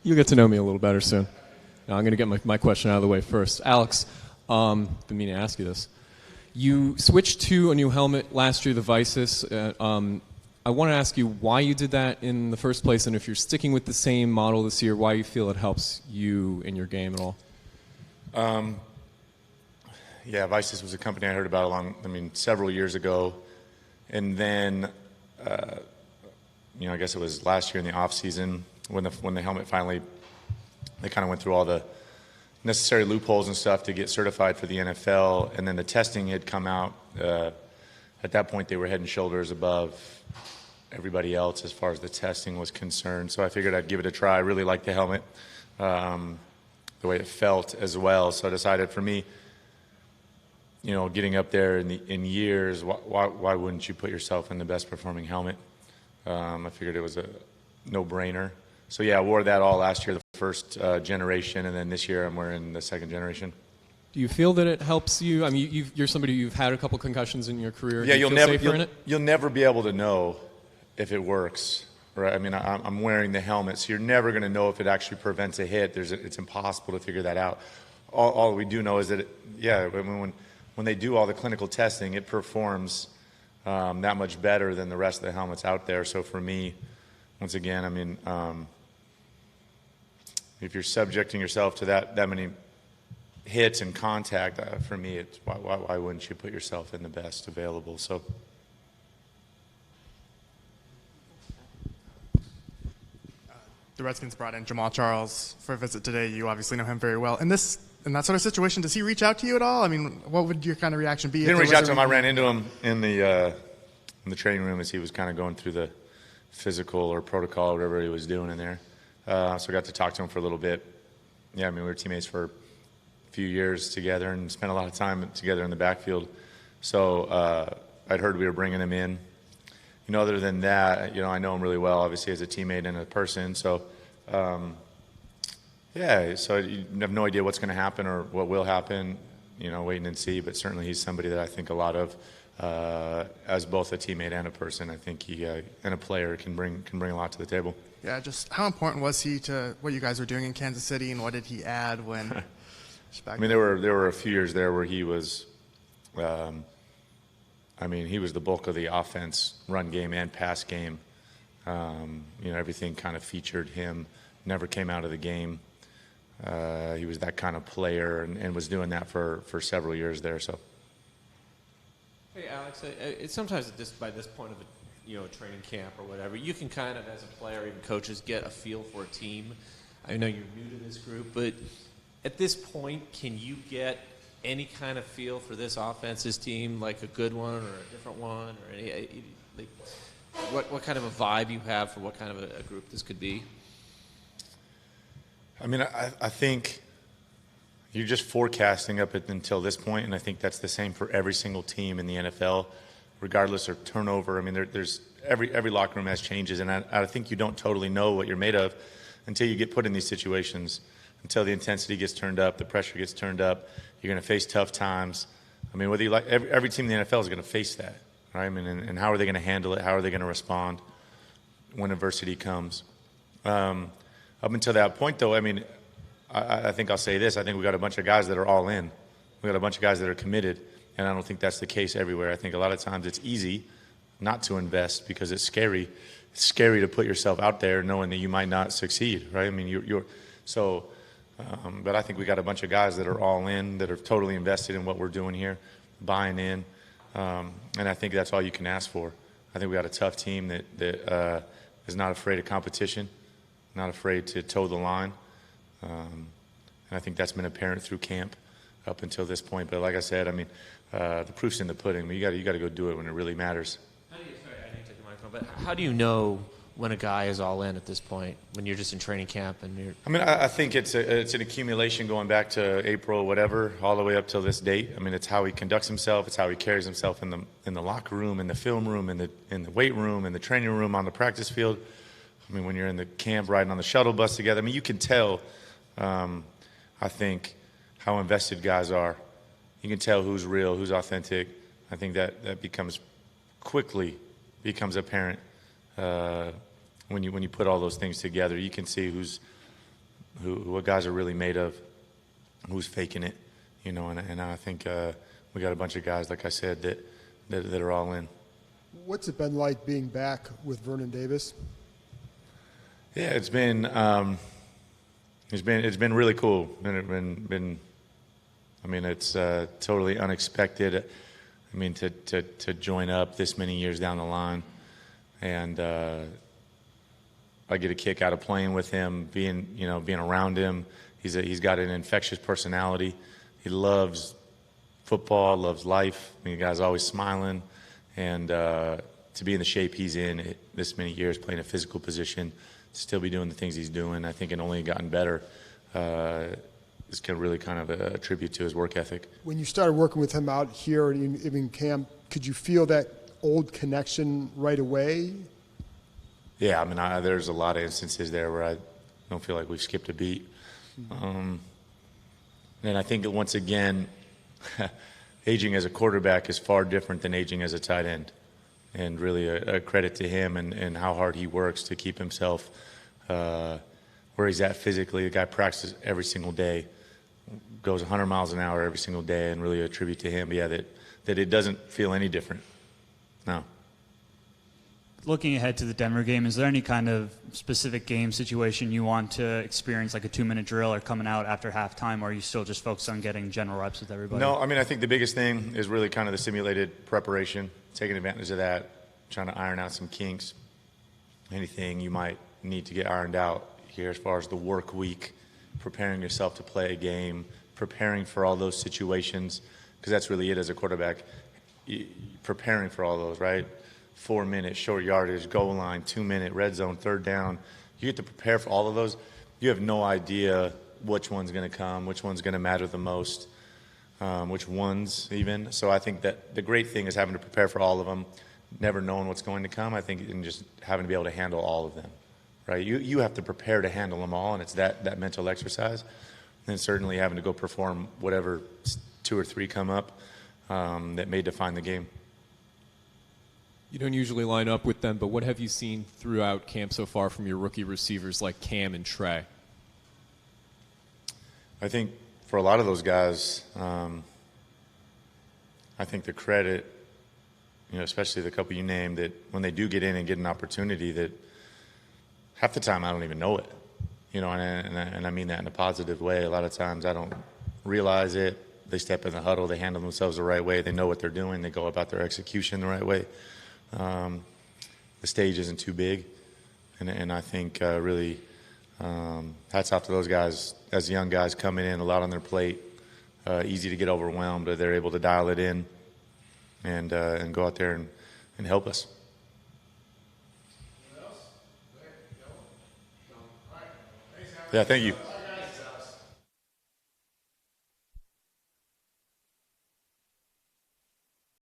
You'll get to know me a little better soon. Now, I'm going to get my question out of the way first. Alex, didn't mean to ask you this. You switched to a new helmet last year, the Visus. I want to ask you why you did that in the first place, and if you're sticking with the same model this year, why you feel it helps you in your game at all. Yeah, Visus was a company I heard about several years ago, and then, I guess it was last year in the off season when the helmet finally, they kind of went through all the necessary loopholes and stuff to get certified for the NFL, and then the testing had come out. At that point, they were head and shoulders above everybody else as far as the testing was concerned. So I figured I'd give it a try. I really liked the helmet, the way it felt as well. So I decided for me, getting up there in years, why wouldn't you put yourself in the best performing helmet? I figured it was a no-brainer. So yeah, I wore that all last year, the first generation, and then this year I'm wearing the second generation. Do you feel that it helps you? I mean, you're somebody you've had a couple concussions in your career. Yeah, you'll never be able to know if it works, right? I mean, I'm wearing the helmet, so you're never going to know if it actually prevents a hit. It's impossible to figure that out. All we do know is that, when they do all the clinical testing, it performs that much better than the rest of the helmets out there. So for me, once again, if you're subjecting yourself to that many hits and contact, for me, it's why wouldn't you put yourself in the best available? So. The Redskins brought in Jamal Charles for a visit today. You obviously know him very well. In that sort of situation, does he reach out to you at all? I mean, what would your kind of reaction be? He didn't reach out to him. I ran into him in the training room as he was kind of going through the physical or protocol, whatever he was doing in there. So I got to talk to him for a little bit. Yeah, we were teammates for a few years together and spent a lot of time together in the backfield. So I'd heard we were bringing him in. Other than that, I know him really well, obviously, as a teammate and a person. So, so you have no idea what's going to happen or what will happen, waiting and see. But certainly he's somebody that I think a lot of, as both a teammate and a person. I think he and a player can bring a lot to the table. Yeah, just how important was he to what you guys were doing in Kansas City, and what did he add when? There were a few years there where he was. He was the bulk of the offense, run game and pass game. Everything kind of featured him, never came out of the game. He was that kind of player and was doing that for several years there. So. Hey, Alex, sometimes by this point of a training camp or whatever, you can kind of, as a player, even coaches, get a feel for a team. I know you're new to this group, but at this point, can you get any kind of feel for this offense's team, like a good one or a different one, or any, what kind of a vibe you have for what kind of a group this could be? I think you're just forecasting up until this point, and I think that's the same for every single team in the NFL, regardless of turnover. There's every locker room has changes, and I think you don't totally know what you're made of until you get put in these situations, until the intensity gets turned up, the pressure gets turned up. You're going to face tough times. Whether you like every team in the NFL is going to face that, right? And how are they going to handle it? How are they going to respond when adversity comes? Up until that point, though, I think I'll say this. I think we got a bunch of guys that are all in. We got a bunch of guys that are committed, and I don't think that's the case everywhere. I think a lot of times it's easy not to invest because it's scary. It's scary to put yourself out there knowing that you might not succeed, right? But I think we got a bunch of guys that are all in, that are totally invested in what we're doing here, buying in, and I think that's all you can ask for. I think we got a tough team that is not afraid of competition, not afraid to toe the line, and I think that's been apparent through camp up until this point. But like I said, the proof's in the pudding. You got to go do it when it really matters. How do you know when a guy is all in at this point, when you're just in training camp and you're? I think it's an accumulation going back to April, whatever, all the way up till this date. It's how he conducts himself. It's how he carries himself in the locker room, in the film room, in the weight room, in the training room, on the practice field. When you're in the camp riding on the shuttle bus together, you can tell, I think, how invested guys are. You can tell who's real, who's authentic. I think that quickly becomes apparent when you put all those things together, you can see what guys are really made of, who's faking it, you know. And I think we got a bunch of guys, like I said, that are all in. What's it been like being back with Vernon Davis? Yeah, it's been really cool. I mean, it's totally unexpected. I mean, to join up this many years down the line, and I get a kick out of playing with him, being around him. He's got an infectious personality. He loves football, loves life. I mean, the guy's always smiling, and to be in the shape he's in this many years, playing a physical position, still be doing the things he's doing, I think it only gotten better. It's really kind of a tribute to his work ethic. When you started working with him out here in camp, could you feel that old connection right away? Yeah, I mean, there's a lot of instances there where I don't feel like we've skipped a beat. And I think that once again, aging as a quarterback is far different than aging as a tight end. And really a credit to him and how hard he works to keep himself where he's at physically. The guy practices every single day, goes 100 miles an hour every single day, and really a tribute to him. But yeah, that it doesn't feel any different. No. Looking ahead to the Denver game, is there any kind of specific game situation you want to experience, like a 2-minute drill or coming out after halftime, or are you still just focused on getting general reps with everybody? No, I mean, I think the biggest thing is really kind of the simulated preparation, taking advantage of that, trying to iron out some kinks, anything you might need to get ironed out here as far as the work week, preparing yourself to play a game, preparing for all those situations, because that's really it as a quarterback, preparing for all those, right? 4-minute, short yardage, goal line, 2-minute, red zone, third down. You get to prepare for all of those. You have no idea which one's going to come, which one's going to matter the most, which ones even. So I think that the great thing is having to prepare for all of them, never knowing what's going to come, I think, and just having to be able to handle all of them, right? You have to prepare to handle them all, and it's that mental exercise. And certainly having to go perform whatever 2 or 3 come up that may define the game. You don't usually line up with them, but what have you seen throughout camp so far from your rookie receivers like Cam and Trey? I think for a lot of those guys, I think the credit, especially the couple you named, that when they do get in and get an opportunity, that half the time I don't even know it, and I mean that in a positive way. A lot of times I don't realize it. They step in the huddle, they handle themselves the right way, they know what they're doing, they go about their execution the right way. The stage isn't too big, and I think really hats off to those guys as young guys coming in, a lot on their plate, easy to get overwhelmed, but they're able to dial it in and go out there and help us. Yeah, thank you.